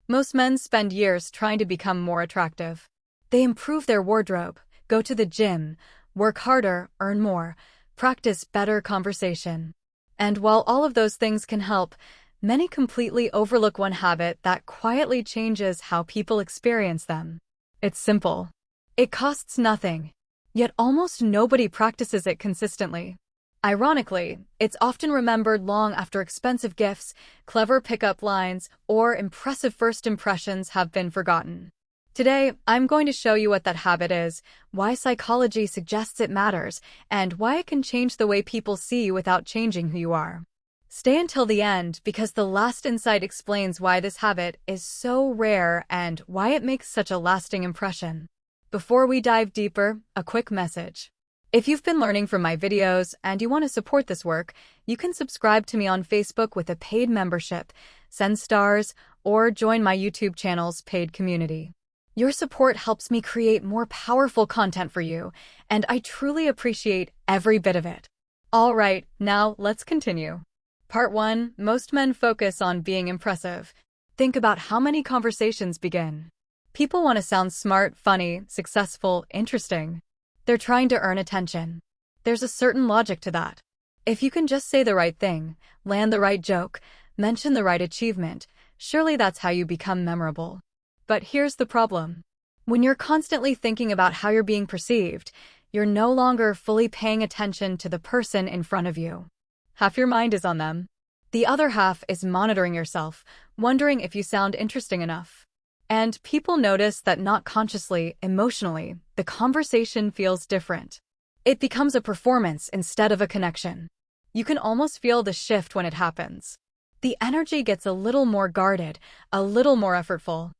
Most men spend years trying to become more attractive. They improve their wardrobe, go to the gym, work harder, earn more, practice better conversation. And while all of those things can help, many completely overlook one habit that quietly changes how people experience them. It's simple. It costs nothing, yet almost nobody practices it consistently. Ironically, it's often remembered long after expensive gifts, clever pickup lines, or impressive first impressions have been forgotten. Today, I'm going to show you what that habit is, why psychology suggests it matters, and why it can change the way people see you without changing who you are. Stay until the end because the last insight explains why this habit is so rare and why it makes such a lasting impression. Before we dive deeper, a quick message. If you've been learning from my videos and you want to support this work, you can subscribe to me on Facebook with a paid membership, send stars, or join my YouTube channel's paid community. Your support helps me create more powerful content for you, and I truly appreciate every bit of it. All right, now let's continue. Part 1. Most men focus on being impressive. Think about how many conversations begin. People want to sound smart, funny, successful, interesting. They're trying to earn attention. There's a certain logic to that. If you can just say the right thing, land the right joke, mention the right achievement, surely that's how you become memorable. But here's the problem. When you're constantly thinking about how you're being perceived, you're no longer fully paying attention to the person in front of you. Half your mind is on them. The other half is monitoring yourself, wondering if you sound interesting enough. And people notice that not consciously, emotionally, the conversation feels different. It becomes a performance instead of a connection. You can almost feel the shift when it happens. The energy gets a little more guarded, a little more effortful.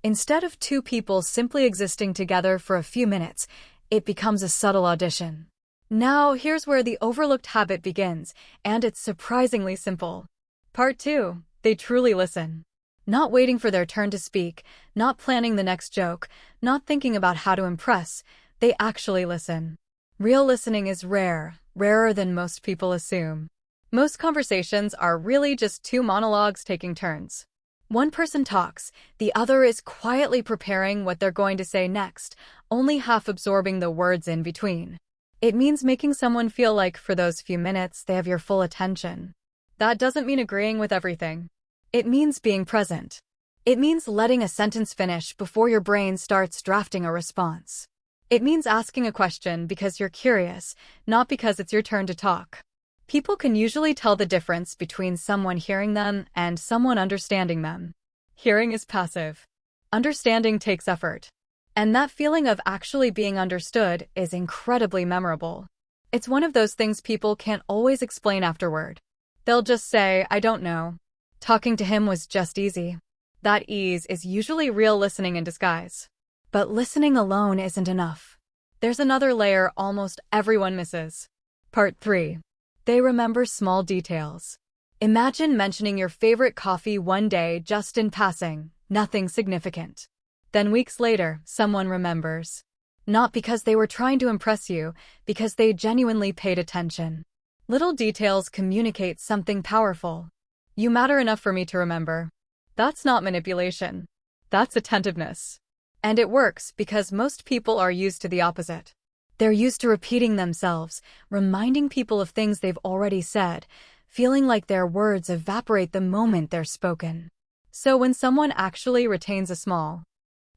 Instead of two people simply existing together for a few minutes, it becomes a subtle audition. Now, here's where the overlooked habit begins, and it's surprisingly simple. Part 2. They truly listen. Not waiting for their turn to speak, not planning the next joke, not thinking about how to impress, they actually listen. Real listening is rare, rarer than most people assume. Most conversations are really just two monologues taking turns. One person talks, the other is quietly preparing what they're going to say next, only half absorbing the words in between. It means making someone feel like for those few minutes they have your full attention. That doesn't mean agreeing with everything. It means being present. It means letting a sentence finish before your brain starts drafting a response. It means asking a question because you're curious, not because it's your turn to talk. People can usually tell the difference between someone hearing them and someone understanding them. Hearing is passive. Understanding takes effort. And that feeling of actually being understood is incredibly memorable. It's one of those things people can't always explain afterward. They'll just say, "I don't know. Talking to him was just easy." That ease is usually real listening in disguise. But listening alone isn't enough. There's another layer almost everyone misses. Part 3. They remember small details. Imagine mentioning your favorite coffee one day just in passing, nothing significant. Then weeks later, someone remembers. Not because they were trying to impress you, because they genuinely paid attention. Little details communicate something powerful. You matter enough for me to remember. That's not manipulation. That's attentiveness. And it works because most people are used to the opposite. They're used to repeating themselves, reminding people of things they've already said, feeling like their words evaporate the moment they're spoken. So when someone actually retains a small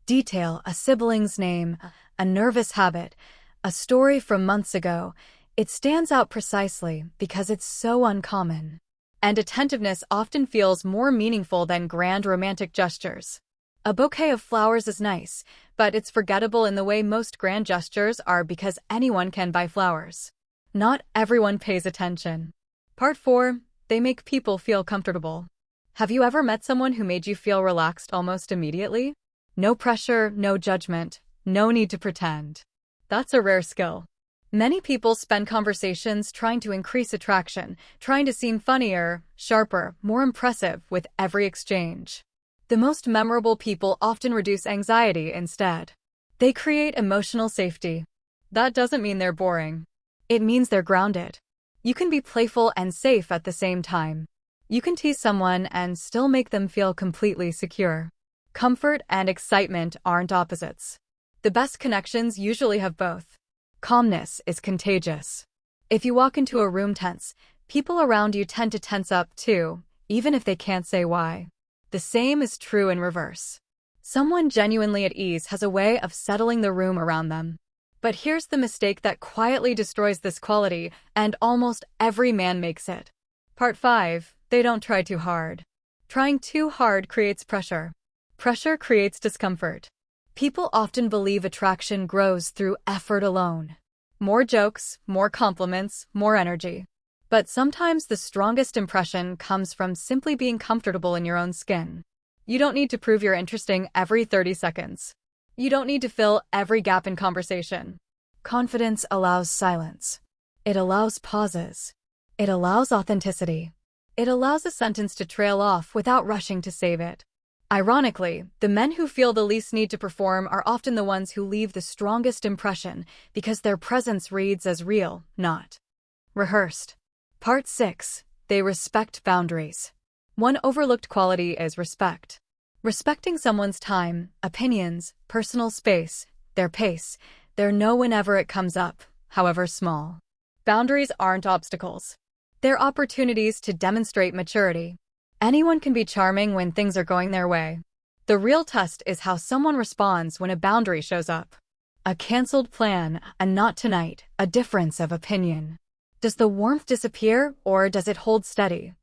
detail, a sibling's name, a nervous habit, a story from months ago, it stands out precisely because it's so uncommon. And attentiveness often feels more meaningful than grand romantic gestures. A bouquet of flowers is nice, but it's forgettable in the way most grand gestures are because anyone can buy flowers. Not everyone pays attention. Part 4. They make people feel comfortable. Have you ever met someone who made you feel relaxed almost immediately? No pressure, no judgment, no need to pretend. That's a rare skill. Many people spend conversations trying to increase attraction, trying to seem funnier, sharper, more impressive with every exchange. The most memorable people often reduce anxiety instead. They create emotional safety. That doesn't mean they're boring. It means they're grounded. You can be playful and safe at the same time. You can tease someone and still make them feel completely secure. Comfort and excitement aren't opposites. The best connections usually have both. Calmness is contagious. If you walk into a room tense, people around you tend to tense up too, even if they can't say why. The same is true in reverse. Someone genuinely at ease has a way of settling the room around them. But here's the mistake that quietly destroys this quality, and almost every man makes it. Part 5. They don't try too hard. Trying too hard creates pressure. Pressure creates discomfort. People often believe attraction grows through effort alone. More jokes, more compliments, more energy. But sometimes the strongest impression comes from simply being comfortable in your own skin. You don't need to prove you're interesting every 30 seconds. You don't need to fill every gap in conversation. Confidence allows silence. It allows pauses. It allows authenticity. It allows a sentence to trail off without rushing to save it. Ironically, the men who feel the least need to perform are often the ones who leave the strongest impression because their presence reads as real, not rehearsed. Part 6. They respect boundaries. One overlooked quality is respect. Respecting someone's time, opinions, personal space, their pace, their no whenever it comes up, however small. Boundaries aren't obstacles. They're opportunities to demonstrate maturity. Anyone can be charming when things are going their way. The real test is how someone responds when a boundary shows up. A canceled plan, a not tonight, a difference of opinion. Does the warmth disappear, or does it hold steady?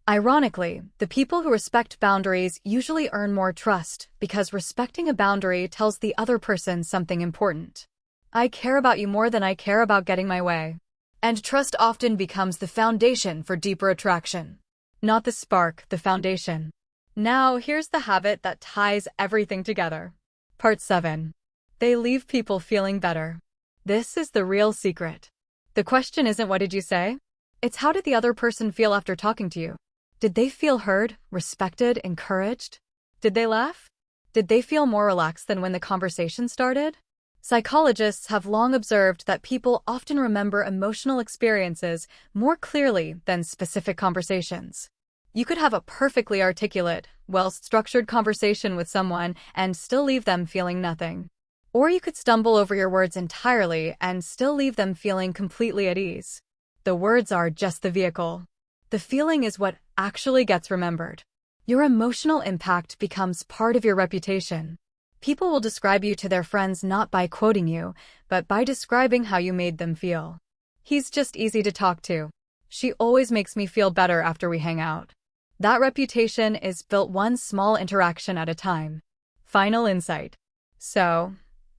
Ironically, the people who respect boundaries usually earn more trust because respecting a boundary tells the other person something important. I care about you more than I care about getting my way. And trust often becomes the foundation for deeper attraction. Not the spark, the foundation. Now, here's the habit that ties everything together. Part 7. They leave people feeling better. This is the real secret. The question isn't what did you say? It's how did the other person feel after talking to you? Did they feel heard, respected, encouraged? Did they laugh? Did they feel more relaxed than when the conversation started? Psychologists have long observed that people often remember emotional experiences more clearly than specific conversations. You could have a perfectly articulate, well-structured conversation with someone and still leave them feeling nothing. Or you could stumble over your words entirely and still leave them feeling completely at ease. The words are just the vehicle. The feeling is what actually gets remembered. Your emotional impact becomes part of your reputation. People will describe you to their friends not by quoting you, but by describing how you made them feel. He's just easy to talk to. She always makes me feel better after we hang out. That reputation is built one small interaction at a time. Final insight. So,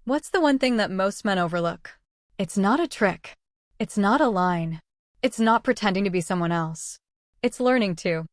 what's the one thing that most men overlook? It's not a trick. It's not a line. It's not pretending to be someone else. It's learning to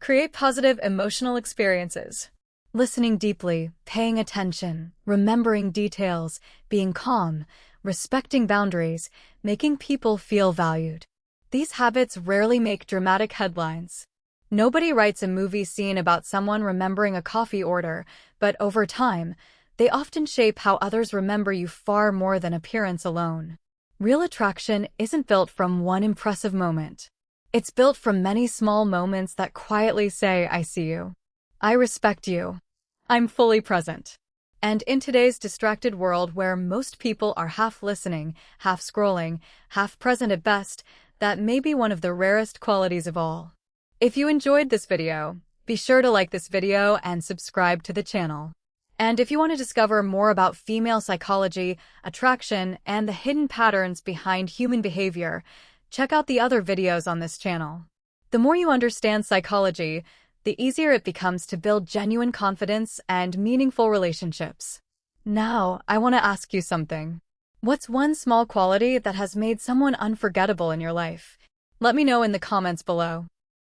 create positive emotional experiences. Listening deeply, paying attention, remembering details, being calm, respecting boundaries, making people feel valued. These habits rarely make dramatic headlines. Nobody writes a movie scene about someone remembering a coffee order, but over time, they often shape how others remember you far more than appearance alone. Real attraction isn't built from one impressive moment. It's built from many small moments that quietly say, I see you. I respect you. I'm fully present. And in today's distracted world where most people are half listening, half scrolling, half present at best, that may be one of the rarest qualities of all. If you enjoyed this video, be sure to like this video and subscribe to the channel. And if you want to discover more about female psychology, attraction, and the hidden patterns behind human behavior, check out the other videos on this channel. The more you understand psychology, the easier it becomes to build genuine confidence and meaningful relationships. Now, I want to ask you something. What's one small quality that has made someone unforgettable in your life? Let me know in the comments below.